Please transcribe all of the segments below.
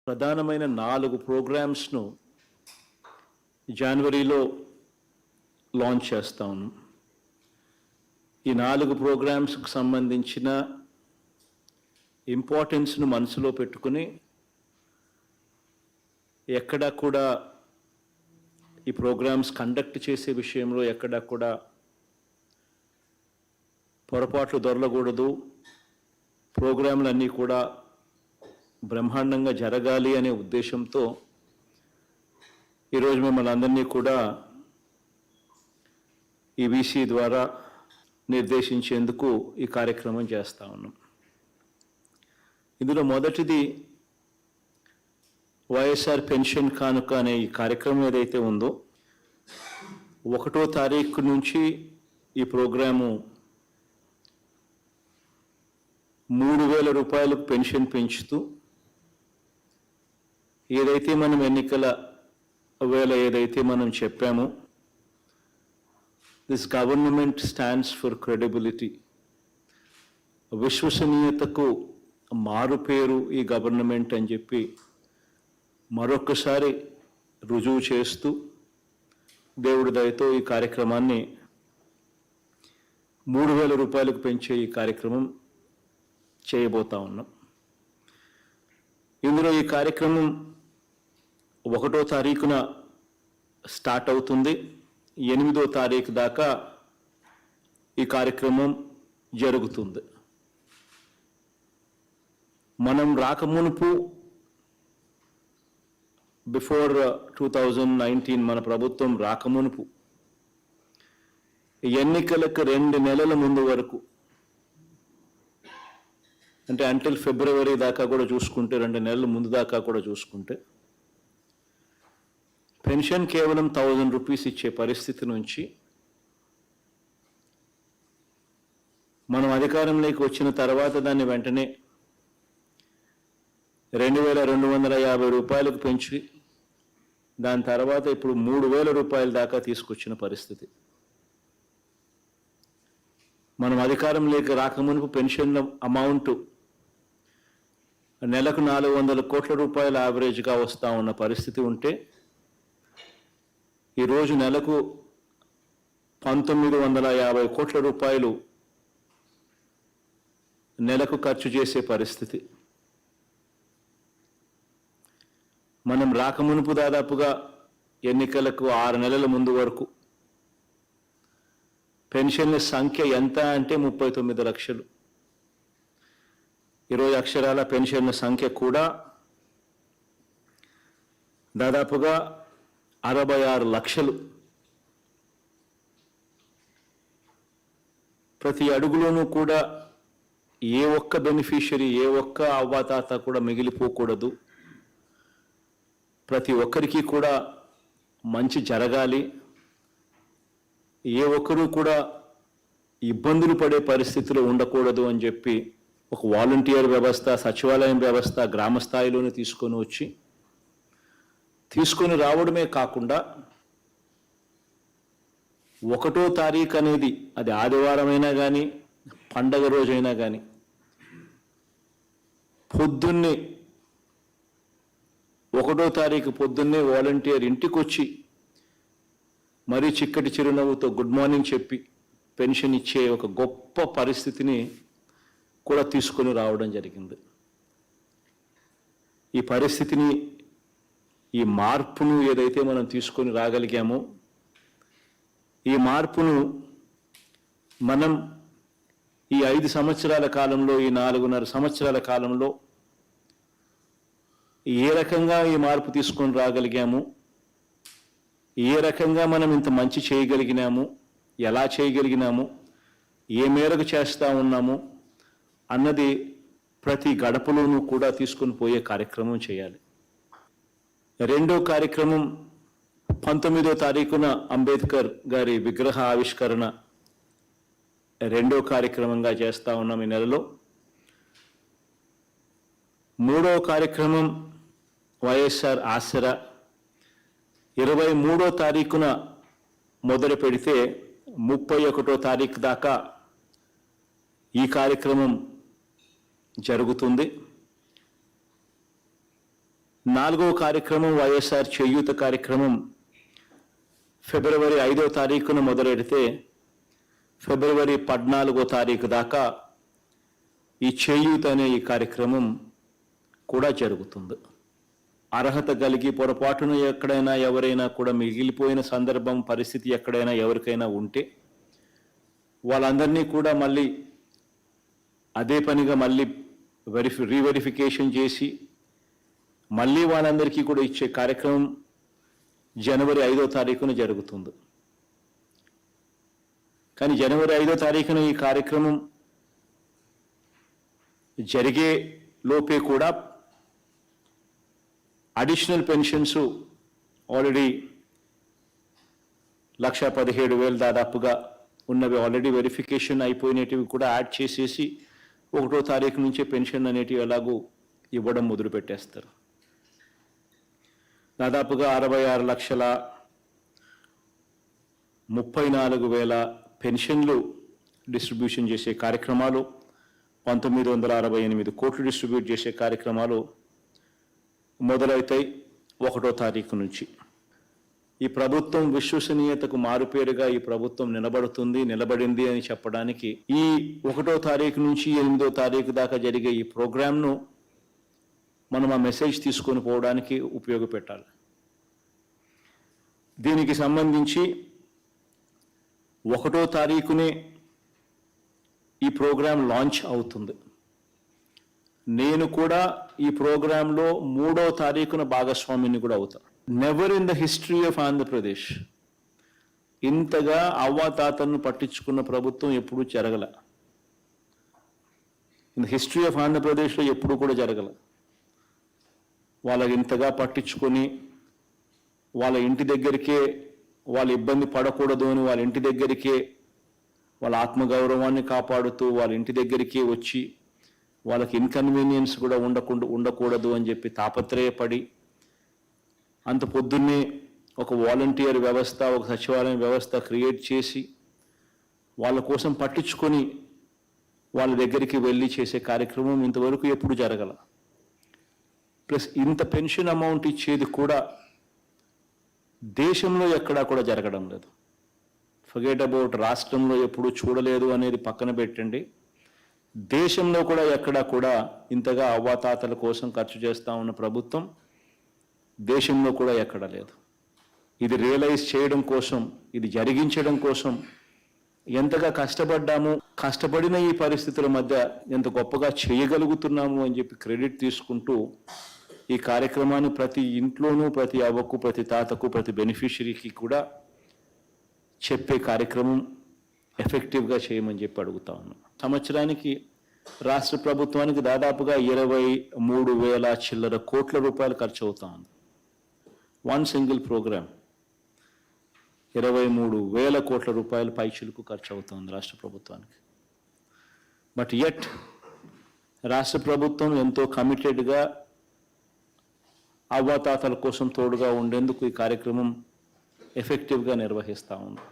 ప్రధానమైన 4 ప్రోగ్రామ్స్ను జనవరిలో లాంచ్ చేస్తాను. ఈ 4 ప్రోగ్రామ్స్కి సంబంధించిన ఇంపార్టెన్స్ను మనసులో పెట్టుకుని ఎక్కడా కూడా ఈ ప్రోగ్రామ్స్ కండక్ట్ చేసే విషయంలో ఎక్కడా కూడా పొరపాట్లు దొరలకూడదు, ప్రోగ్రాంలన్నీ కూడా బ్రహ్మాండంగా జరగాలి అనే ఉద్దేశంతో ఈరోజు మిమ్మల్ని అందరినీ కూడా ఈ వీసీ ద్వారా నిర్దేశించేందుకు ఈ కార్యక్రమం చేస్తూ ఉన్నాం. ఇందులో మొదటిది వైఎస్ఆర్ పెన్షన్ కానుక అనే ఈ కార్యక్రమం ఏదైతే ఉందో 1వ తారీఖు నుంచి ఈ ప్రోగ్రాము 3,000 రూపాయలకు పెన్షన్ పెంచుతూ ఏదైతే మనం ఎన్నికల వేళ ఏదైతే మనం చెప్పామో, this government stands for credibility, విశ్వసనీయతకు మారుపేరు ఈ గవర్నమెంట్ అని చెప్పి మరొకసారి రుజువు చేస్తూ దేవుడి దయతో ఈ కార్యక్రమాన్ని 3,000 రూపాయలకు పెంచే ఈ కార్యక్రమం చేయబోతా ఉన్నాం. ఇందులో ఈ కార్యక్రమం 1వ తారీఖున స్టార్ట్ అవుతుంది. 8వ తారీఖు దాకా ఈ కార్యక్రమం జరుగుతుంది. మనం రాకమునుపు బిఫోర్ 2019 మన ప్రభుత్వం రాకమునుపు ఎన్నికలకు 2 నెలల ముందు వరకు, అంటే అంటిల్ ఫిబ్రవరి దాకా కూడా చూసుకుంటే, 2 నెలల ముందు దాకా కూడా చూసుకుంటే పెన్షన్ కేవలం 1,000 రూపీస్ ఇచ్చే పరిస్థితి నుంచి మనం అధికారంలోకి వచ్చిన తర్వాత దాన్ని వెంటనే 2,250 రూపాయలకు పెంచి దాని తర్వాత ఇప్పుడు 3,000 రూపాయల దాకా తీసుకొచ్చిన పరిస్థితి. మనం అధికారంలోకి రాకమునుపు పెన్షన్ అమౌంట్ నెలకు 400 కోట్ల రూపాయల యావరేజ్గా వస్తూ ఉన్న పరిస్థితి ఉంటే ఈరోజు నెలకు 1,950 కోట్ల రూపాయలు నెలకు ఖర్చు చేసే పరిస్థితి. మనం రాకమునుపు దాదాపుగా ఎన్నికలకు 6 నెలల ముందు వరకు పెన్షన్ల సంఖ్య ఎంత అంటే 39 లక్షలు. ఈరోజు అక్షరాల పెన్షన్ల సంఖ్య కూడా దాదాపుగా 66 లక్షలు. ప్రతి అడుగులోనూ కూడా ఏ ఒక్క బెనిఫిషియరీ, ఏ ఒక్క అవ్వాతాత కూడా మిగిలిపోకూడదు. ప్రతి ఒక్కరికి కూడా మంచి జరగాలి, ఏ ఒక్కరూ కూడా ఇబ్బందులు పడే పరిస్థితిలో ఉండకూడదు అని చెప్పి ఒక వాలంటీర్ వ్యవస్థ, సచివాలయం వ్యవస్థ గ్రామ స్థాయిలోనే తీసుకొని రావడమే కాకుండా 1వ తారీఖు అనేది అది ఆదివారమైనా కానీ పండగ రోజైనా కానీ పొద్దున్నే 1వ తారీఖు పొద్దున్నే వాలంటీర్ ఇంటికి వచ్చి మరీ చిక్కటి చిరునవ్వుతో గుడ్ మార్నింగ్ చెప్పి పెన్షన్ ఇచ్చే ఒక గొప్ప పరిస్థితిని కూడా తీసుకొని రావడం జరిగింది. ఈ పరిస్థితిని, ఈ మార్పును ఏదైతే మనం తీసుకొని రాగలిగామో, ఈ మార్పును మనం ఈ 5 సంవత్సరాల కాలంలో, ఈ 4.5 సంవత్సరాల కాలంలో ఏ రకంగా ఈ మార్పు తీసుకొని రాగలిగాము, ఏ రకంగా మనం ఇంత మంచి చేయగలిగినాము, ఎలా చేయగలిగినాము, ఏ మేరకు చేస్తూ ఉన్నాము అన్నది ప్రతి గడపలోనూ కూడా తీసుకొని పోయే కార్యక్రమం చేయాలి. 2వ కార్యక్రమం 19వ తారీఖున అంబేద్కర్ గారి విగ్రహ ఆవిష్కరణ 2వ కార్యక్రమంగా చేస్తూ ఉన్నాం ఈ నెలలో. 3వ కార్యక్రమం వైఎస్ఆర్ ఆసరా 23వ తారీఖున మొదలు పెడితే 31వ తారీఖు దాకా ఈ కార్యక్రమం జరుగుతుంది. 4వ కార్యక్రమం వైఎస్ఆర్ చేయూత కార్యక్రమం ఫిబ్రవరి 5వ తారీఖున మొదలెడితే ఫిబ్రవరి 14వ తారీఖు దాకా ఈ చేయూత అనే ఈ కార్యక్రమం కూడా జరుగుతుంది. అర్హత కలిగి పొరపాటున ఎక్కడైనా ఎవరైనా కూడా మిగిలిపోయిన సందర్భం పరిస్థితి ఎక్కడైనా ఎవరికైనా ఉంటే వాళ్ళందరినీ కూడా మళ్ళీ అదే పనిగా మళ్ళీ రీవెరిఫికేషన్ చేసి మళ్ళీ వాళ్ళందరికీ కూడా ఇచ్చే కార్యక్రమం జనవరి 5వ తారీఖున జరుగుతుంది. కానీ జనవరి 5వ తారీఖున ఈ కార్యక్రమం జరిగే లోపే కూడా అడిషనల్ పెన్షన్స్ ఆల్రెడీ 1,17,000 దాదాపుగా ఉన్నవి ఆల్రెడీ వెరిఫికేషన్ అయిపోయినవి కూడా యాడ్ చేసేసి 1వ తారీఖు నుంచే పెన్షన్ అనేటివి ఎలాగూ ఇవ్వడం మొదలుపెట్టేస్తారు. దాదాపుగా 66,34,000 పెన్షన్లు డిస్ట్రిబ్యూషన్ చేసే కార్యక్రమాలు, 1968 కోట్లు డిస్ట్రిబ్యూట్ చేసే కార్యక్రమాలు మొదలవుతాయి 1వ తారీఖు నుంచి. ఈ ప్రభుత్వం విశ్వసనీయతకు మారుపేరుగా ఈ ప్రభుత్వం నిలబడింది అని చెప్పడానికి ఈ 1వ తారీఖు నుంచి 8వ తారీఖు దాకా జరిగే ఈ ప్రోగ్రాంను మనం ఆ మెసేజ్ తీసుకొని పోవడానికి ఉపయోగపెట్టాలి. దీనికి సంబంధించి 1వ తారీఖునే ఈ ప్రోగ్రాం లాంచ్ అవుతుంది. నేను కూడా ఈ ప్రోగ్రాంలో 3వ తారీఖున భాగస్వామిని కూడా అవుతా. Never in the history of Andhra Pradesh ఇంతగా అవ్వాతాతలను పట్టించుకున్న ప్రభుత్వం ఎప్పుడూ జరగల. ఇన్ ద హిస్టరీ ఆఫ్ ఆంధ్రప్రదేశ్లో ఎప్పుడూ కూడా జరగల. వాళ్ళకి ఇంతగా పట్టించుకొని వాళ్ళ ఇంటి దగ్గరికే వాళ్ళ ఇబ్బంది పడకూడదు అని వాళ్ళ ఇంటి దగ్గరికే వాళ్ళ ఆత్మగౌరవాన్ని కాపాడుతూ వాళ్ళ ఇంటి దగ్గరికే వచ్చి వాళ్ళకి ఇన్కన్వీనియన్స్ కూడా ఉండకూడదు అని చెప్పి తాపత్రయపడి అంత పొద్దున్నే ఒక వాలంటీర్ వ్యవస్థ, ఒక సచివాలయం వ్యవస్థ క్రియేట్ చేసి వాళ్ళ కోసం పట్టించుకొని వాళ్ళ దగ్గరికి వెళ్ళి చేసే కార్యక్రమం ఇంతవరకు ఎప్పుడు జరగల. ప్లస్ ఇంత పెన్షన్ అమౌంట్ ఇచ్చేది కూడా దేశంలో ఎక్కడా కూడా జరగడం లేదు. ఫర్గెట్ అబౌట్ రాష్ట్రంలో ఎప్పుడు చూడలేదు అనేది పక్కన పెట్టండి, దేశంలో కూడా ఎక్కడా కూడా ఇంతగా అవ్వాతాతల కోసం ఖర్చు చేస్తూ ఉన్న ప్రభుత్వం దేశంలో కూడా ఎక్కడ లేదు. ఇది రియలైజ్ చేయడం కోసం, ఇది జరిగించడం కోసం ఎంతగా కష్టపడ్డాము, కష్టపడిన ఈ పరిస్థితుల మధ్య ఎంత గొప్పగా చేయగలుగుతున్నాము అని చెప్పి క్రెడిట్ తీసుకుంటూ ఈ కార్యక్రమాన్ని ప్రతి ఇంట్లోనూ, ప్రతి అవ్వకు, ప్రతి తాతకు, ప్రతి బెనిఫిషరీకి కూడా చెప్పే కార్యక్రమం ఎఫెక్టివ్గా చేయమని చెప్పి అడుగుతా ఉన్నాం. సంవత్సరానికి రాష్ట్ర ప్రభుత్వానికి దాదాపుగా 23,000 చిల్లర కోట్ల రూపాయలు ఖర్చు అవుతా ఉంది. వన్ సింగిల్ ప్రోగ్రామ్ 23,000 కోట్ల రూపాయలు పైచిలకు ఖర్చు అవుతుంది రాష్ట్ర ప్రభుత్వానికి. బట్ యట్ రాష్ట్ర ప్రభుత్వం ఎంతో కమిటెడ్గా అవ్వాతాతల కోసం తోడుగా ఉండేందుకు ఈ కార్యక్రమం ఎఫెక్టివ్గా నిర్వహిస్తూ ఉంది.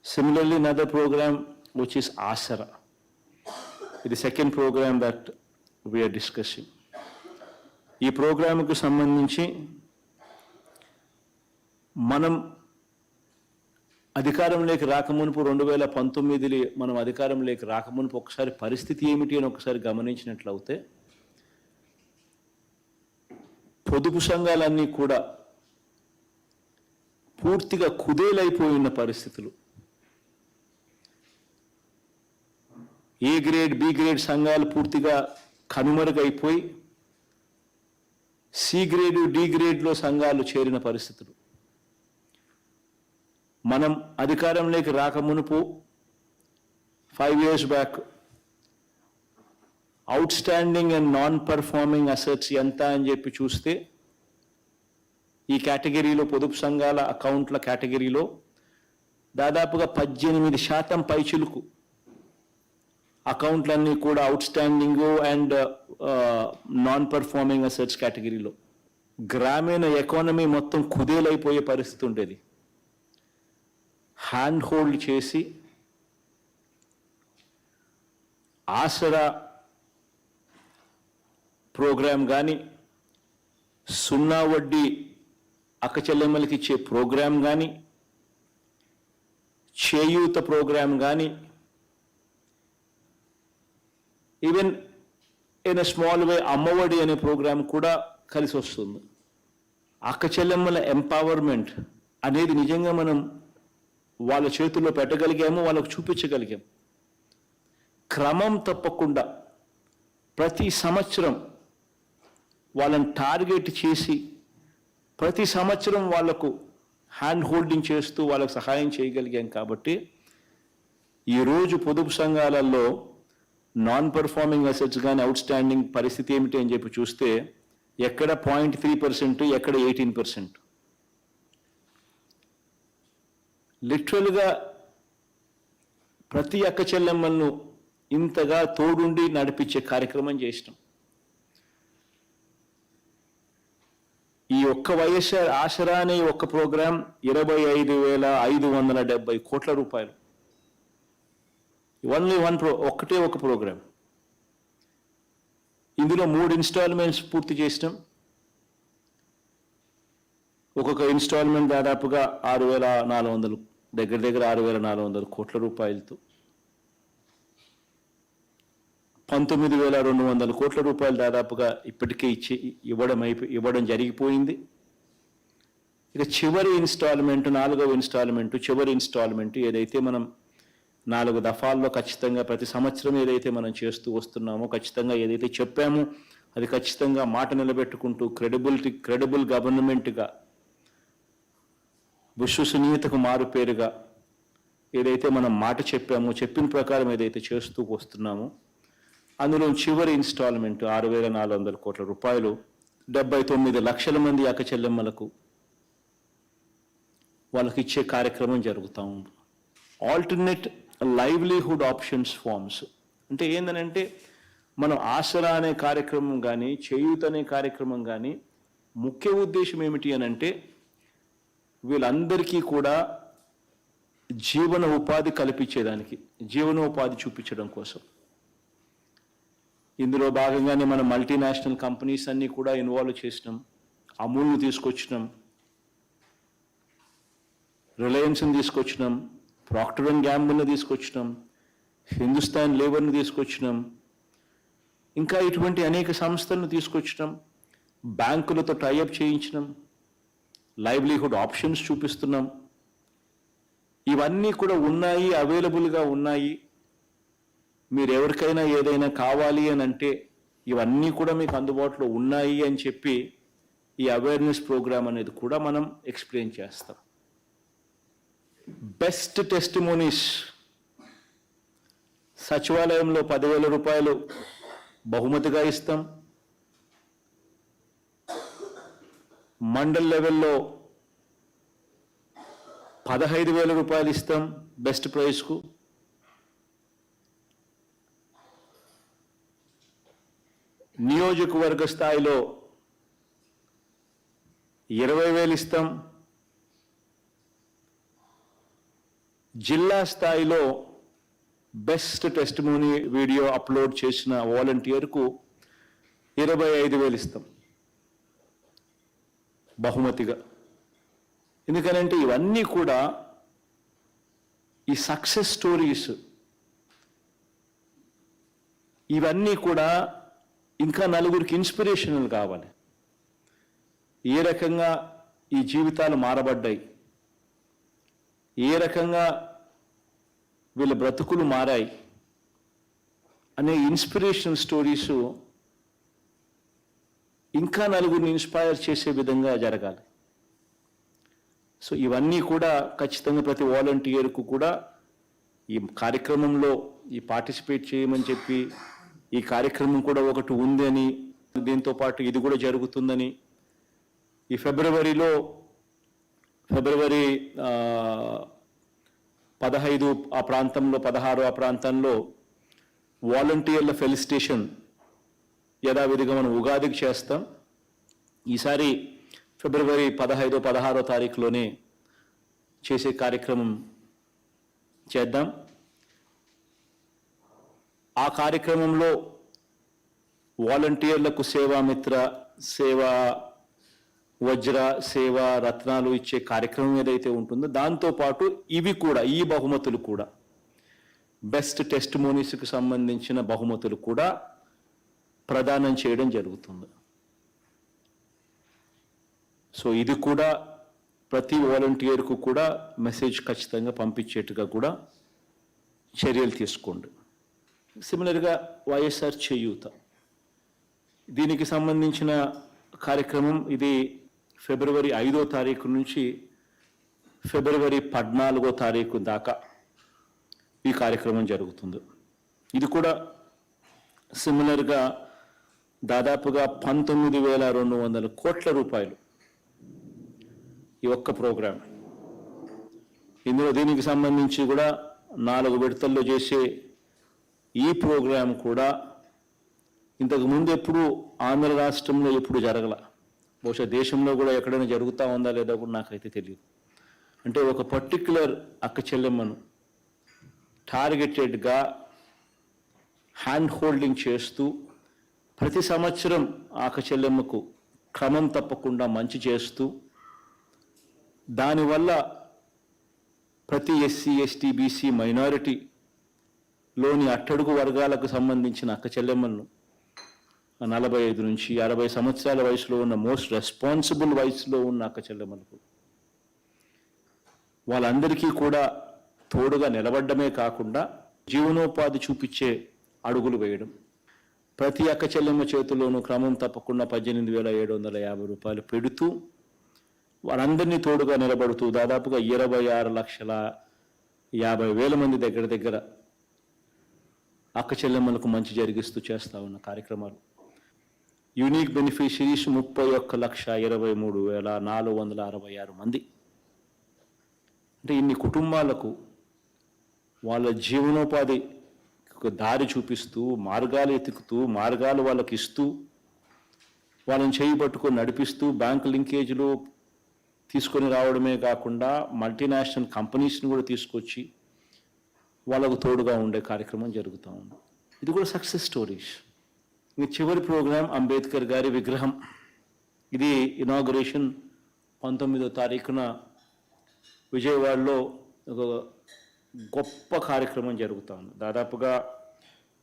Similarly another program which is Asara. ఇది second program that we are discussing. ఈ ప్రోగ్రాంకు సంబంధించి మనం అధికారంలోకి రాకమునుపు 2019 మనం అధికారంలోకి రాకమునుపు ఒకసారి పరిస్థితి ఏమిటి అని ఒకసారి గమనించినట్లయితే పొదుపు సంఘాలన్నీ కూడా పూర్తిగా కుదేలైపోయిన పరిస్థితులు. ఏ గ్రేడ్, బి గ్రేడ్ సంఘాలు పూర్తిగా కనుమరుగైపోయి సి గ్రేడు, డి గ్రేడ్లో సంఘాలు చేరిన పరిస్థితులు. మనం అధికారంలోకి రాకమునుపు 5 years back out standing and non performing assets ఎంత అని చెప్పి చూస్తే ఈ కేటగిరీలో, పొదుపు సంఘాల అకౌంట్ల కేటగిరీలో దాదాపుగా 18% పైచిలుకు అకౌంట్లన్నీ కూడా out standing and non performing assets కేటగిరీలో. గ్రామీణ ఎకానమీ మొత్తం కుదేలైపోయే పరిస్థితి ఉండేది. హ్యాండ్ హోల్డ్ చేసి ఆసరా ప్రోగ్రాం కానీ, సున్నా వడ్డీ అక్క చెల్లెమ్మలకి ఇచ్చే ప్రోగ్రాం కానీ, చేయూత ప్రోగ్రాం కానీ, even in a small way Ammavodi అనే ప్రోగ్రాం కూడా కలిసి వస్తుంది. అక్క చెల్లెమ్మల ఎంపవర్మెంట్ అనేది నిజంగా మనం వాళ్ళ చేతుల్లో పెట్టగలిగాము, వాళ్ళకు చూపించగలిగాము. క్రమం తప్పకుండా ప్రతి సంవత్సరం వాళ్ళని టార్గెట్ చేసి ప్రతి సంవత్సరం వాళ్లకు హ్యాండ్ హోల్డింగ్ చేస్తూ వాళ్ళకు సహాయం చేయగలిగాం. కాబట్టి ఈరోజు పొదుపు సంఘాలలో నాన్ పర్ఫార్మింగ్ అసెట్స్ కానీ అవుట్ స్టాండింగ్ పరిస్థితి ఏమిటి అని చెప్పి చూస్తే ఎక్కడ 0.3%, ఎక్కడ 18%. లిటరల్గా ప్రతి అక్క చెల్లెమ్మలను ఇంతగా తోడుండి నడిపించే కార్యక్రమం చేసినాం. ఈ ఒక్క వైఎస్ఆర్ ఆసరా అనే ఒక్క ప్రోగ్రాం 25,570 కోట్ల రూపాయలు. ఓన్లీ ఒకటే ఒక ప్రోగ్రాం. ఇందులో 3 ఇన్స్టాల్మెంట్స్ పూర్తి చేసినాం. ఒక్కొక్క ఇన్స్టాల్మెంట్ దాదాపుగా 6,400, దగ్గర 6,400 కోట్ల రూపాయలతో 19,200 కోట్ల రూపాయలు దాదాపుగా ఇప్పటికే ఇవ్వడం జరిగిపోయింది. ఇక చివరి ఇన్స్టాల్మెంట్, 4వ ఇన్స్టాల్మెంట్, చివరి ఇన్స్టాల్మెంట్ ఏదైతే మనం 4 దఫాల్లో ఖచ్చితంగా ప్రతి సంవత్సరం ఏదైతే మనం చేస్తూ వస్తున్నామో, ఖచ్చితంగా ఏదైతే చెప్పామో అది ఖచ్చితంగా మాట నిలబెట్టుకుంటూ క్రెడిబుల్ గవర్నమెంట్గా, విశ్వసనీయతకు మారుపేరుగా ఏదైతే మనం మాట చెప్పామో, చెప్పిన ప్రకారం ఏదైతే చేస్తూ వస్తున్నామో, అందులో చివరి ఇన్స్టాల్మెంట్ 6,400 కోట్ల రూపాయలు 79 లక్షల మంది అక్క చెల్లెమ్మలకు వాళ్ళకి ఇచ్చే కార్యక్రమం జరుగుతూ ఉంది. ఆల్టర్నేట్ లైవ్లీహుడ్ ఆప్షన్స్ ఫార్మ్స్ అంటే ఏంటంటే, మనం ఆసరా అనే కార్యక్రమం కానీ, చేయూత అనే కార్యక్రమం కానీ ముఖ్య ఉద్దేశం ఏమిటి అని అంటే, వీళ్ళందరికీ కూడా జీవన ఉపాధి కల్పించేదానికి, జీవనోపాధి చూపించడం కోసం. ఇందులో భాగంగానే మనం మల్టీనేషనల్ కంపెనీస్ అన్నీ కూడా ఇన్వాల్వ్ చేసినాం. అమూల్ని తీసుకొచ్చినాం, రిలయన్స్ని తీసుకొచ్చినాం, ప్రాక్టర్ అండ్ గ్యాంబుల్ని తీసుకొచ్చినాం, హిందుస్థాన్ లేబర్ని తీసుకొచ్చినాం, ఇంకా ఇటువంటి అనేక సంస్థలను తీసుకొచ్చినాం, బ్యాంకులతో టైఅప్ చేయించినాం, లైవ్లీహుడ్ ఆప్షన్స్ చూపిస్తున్నాం. ఇవన్నీ కూడా ఉన్నాయి, అవైలబుల్గా ఉన్నాయి. మీరు ఎవరికైనా ఏదైనా కావాలి అని అంటే ఇవన్నీ కూడా మీకు అందుబాటులో ఉన్నాయి అని చెప్పి ఈ అవేర్నెస్ ప్రోగ్రామ్ అనేది కూడా మనం ఎక్స్ప్లెయిన్ చేస్తాం. బెస్ట్ టెస్టిమోనీస్ సచివాలయంలో 10,000 రూపాయలు బహుమతిగా ఇస్తాం. మండల్ లెవెల్లో 15,000 రూపాయలు ఇస్తాం బెస్ట్ ప్రైజ్కు. నియోజకవర్గ స్థాయిలో 20,000 ఇస్తాం. జిల్లా స్థాయిలో బెస్ట్ టెస్టిమోనీ వీడియో అప్లోడ్ చేసిన వాలంటీర్కు 25,000 ఇస్తాం బహుమతిగా. ఎందుకనంటే ఇవన్నీ కూడా ఈ సక్సెస్ స్టోరీస్, ఇవన్నీ కూడా ఇంకా నలుగురికి ఇన్స్పిరేషనల్ కావాలి. ఏ రకంగా ఈ జీవితాలు మారబడ్డాయి, ఏ రకంగా వీళ్ళ బ్రతుకులు మారాయి అనే ఇన్స్పిరేషనల్ స్టోరీస్ ఇంకా నలుగురిని ఇన్స్పైర్ చేసే విధంగా జరగాలి. సో ఇవన్నీ కూడా ఖచ్చితంగా ప్రతి వాలంటీర్కు కూడా ఈ కార్యక్రమంలో పార్టిసిపేట్ చేయమని చెప్పి, ఈ కార్యక్రమం కూడా ఒకటి ఉంది అని, దీంతో పాటు ఇది కూడా జరుగుతుందని, ఈ ఫిబ్రవరి 15 ఆ ప్రాంతంలో, 16 ఆ ప్రాంతంలో వాలంటీర్ల ఫెలిసిటేషన్ యథావిధిగా మనం ఉగాదికి చేస్తాం. ఈసారి ఫిబ్రవరి 15, 16 తారీఖులోనే చేసే కార్యక్రమం చేద్దాం. ఆ కార్యక్రమంలో వాలంటీర్లకు సేవామిత్ర, సేవా వజ్ర సేవ రత్నాలు ఇచ్చే కార్యక్రమం ఏదైతే ఉంటుందో దాంతోపాటు ఇవి కూడా ఈ బహుమతులు కూడా బెస్ట్ టెస్టిమోనీస్కి సంబంధించిన బహుమతులు కూడా ప్రదానం చేయడం జరుగుతుంది. సో ఇది కూడా ప్రతి వాలంటీర్కు కూడా మెసేజ్ ఖచ్చితంగా పంపించేట్టుగా కూడా చర్యలు తీసుకోండి. సిమిలర్గా వైఎస్ఆర్ చేయూత, దీనికి సంబంధించిన కార్యక్రమం ఇది ఫిబ్రవరి 5వ తారీఖు నుంచి ఫిబ్రవరి 14వ తారీఖు దాకా ఈ కార్యక్రమం జరుగుతుంది. ఇది కూడా సిమిలర్గా దాదాపుగా 19,200 కోట్ల రూపాయలు ఈ ఒక్క ప్రోగ్రాం. ఇందులో దీనికి సంబంధించి కూడా 4 విడతల్లో చేసే ఈ ప్రోగ్రాం కూడా ఇంతకు ముందు ఎప్పుడు ఆంధ్ర రాష్ట్రంలో ఎప్పుడు జరగల, బహుశా దేశంలో కూడా ఎక్కడైనా జరుగుతూ ఉందా లేదా కూడా నాకైతే తెలియదు. అంటే ఒక పర్టిక్యులర్ అక్క చెల్లెమ్మను టార్గెటెడ్గా హ్యాండ్ హోల్డింగ్ చేస్తూ ప్రతి సంవత్సరం అక్క చెల్లెమ్మకు క్రమం తప్పకుండా మంచి చేస్తూ దానివల్ల ప్రతి ఎస్సీ ఎస్టీ బీసీ మైనారిటీలోని అట్టడుగు వర్గాలకు సంబంధించిన అక్క చెల్లెమ్మలను 45 నుంచి 60 సంవత్సరాల వయసులో ఉన్న మోస్ట్ రెస్పాన్సిబుల్ వయసులో ఉన్న అక్క చెల్లెమ్మలకు వాళ్ళందరికీ కూడా తోడుగా నిలబడ్డమే కాకుండా జీవనోపాధి చూపించే అడుగులు వేయడం, ప్రతి అక్క చెల్లెమ్మ చేతుల్లోనూ క్రమం తప్పకుండా 18,750 రూపాయలు పెడుతూ వాళ్ళందరినీ తోడుగా నిలబడుతూ దాదాపుగా 26,50,000 మంది దగ్గర అక్క చెల్లెమ్మలకు మంచి జరిగిస్తూ చేస్తూ ఉన్న కార్యక్రమాలు. యూనిక్ బెనిఫిషరీస్ 31,23,466 మంది. అంటే ఇన్ని కుటుంబాలకు వాళ్ళ జీవనోపాధి దారి చూపిస్తూ మార్గాలు ఎతుకుతూ మార్గాలు వాళ్ళకి ఇస్తూ వాళ్ళని చేయి పట్టుకొని నడిపిస్తూ బ్యాంకు లింకేజ్లు తీసుకొని రావడమే కాకుండా మల్టీనేషనల్ కంపెనీస్ని కూడా తీసుకొచ్చి వాళ్ళకు తోడుగా ఉండే కార్యక్రమం జరుగుతూ ఉంది. ఇది కూడా సక్సెస్ స్టోరీస్. ఇంక చివరి ప్రోగ్రాం అంబేద్కర్ గారి విగ్రహం. ఇది ఇనాగరేషన్ 19వ తారీఖున విజయవాడలో ఒక గొప్ప కార్యక్రమం జరుగుతూ ఉంది. దాదాపుగా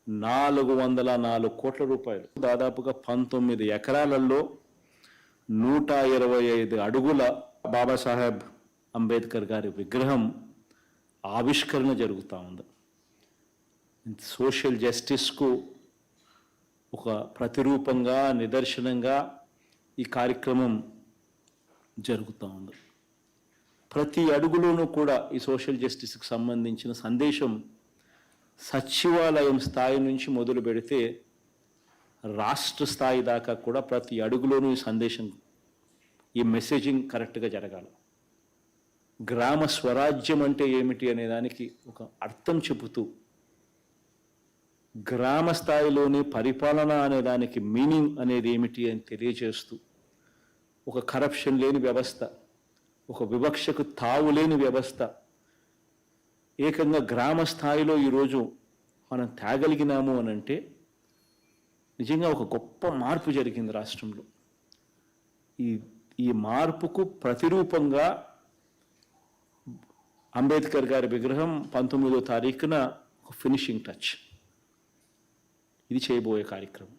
404 కోట్ల రూపాయలు, దాదాపుగా 19 ఎకరాలలో 125 అడుగుల బాబాసాహెబ్ అంబేద్కర్ గారి విగ్రహం ఆవిష్కరణ జరుగుతూ ఉంది. సోషల్ జస్టిస్కు ఒక ప్రతిరూపంగా నిదర్శనంగా ఈ కార్యక్రమం జరుగుతూ ఉంది. ప్రతి అడుగులోనూ కూడా ఈ సోషల్ జస్టిస్కి సంబంధించిన సందేశం సచివాలయం స్థాయి నుంచి మొదలు పెడితే రాష్ట్ర స్థాయి దాకా కూడా ప్రతి అడుగులోనూ ఈ సందేశం, ఈ మెసేజింగ్ కరెక్ట్గా జరగాలి. గ్రామ స్వరాజ్యం అంటే ఏమిటి అనే దానికి ఒక అర్థం చెబుతూ, గ్రామ స్థాయిలోని పరిపాలన అనే దానికి మీనింగ్ అనేది ఏమిటి అని తెలియజేస్తూ, ఒక కరప్షన్ లేని వ్యవస్థ, ఒక వివక్షకు తావు లేని వ్యవస్థ ఏకంగా గ్రామ స్థాయిలో ఈరోజు మనం తేగలిగినాము అని అంటే నిజంగా ఒక గొప్ప మార్పు జరిగింది రాష్ట్రంలో. ఈ మార్పుకు ప్రతిరూపంగా అంబేద్కర్ గారి విగ్రహం 19వ తారీఖున ఒక ఫినిషింగ్ టచ్ ఇది చేయబోయే కార్యక్రమం.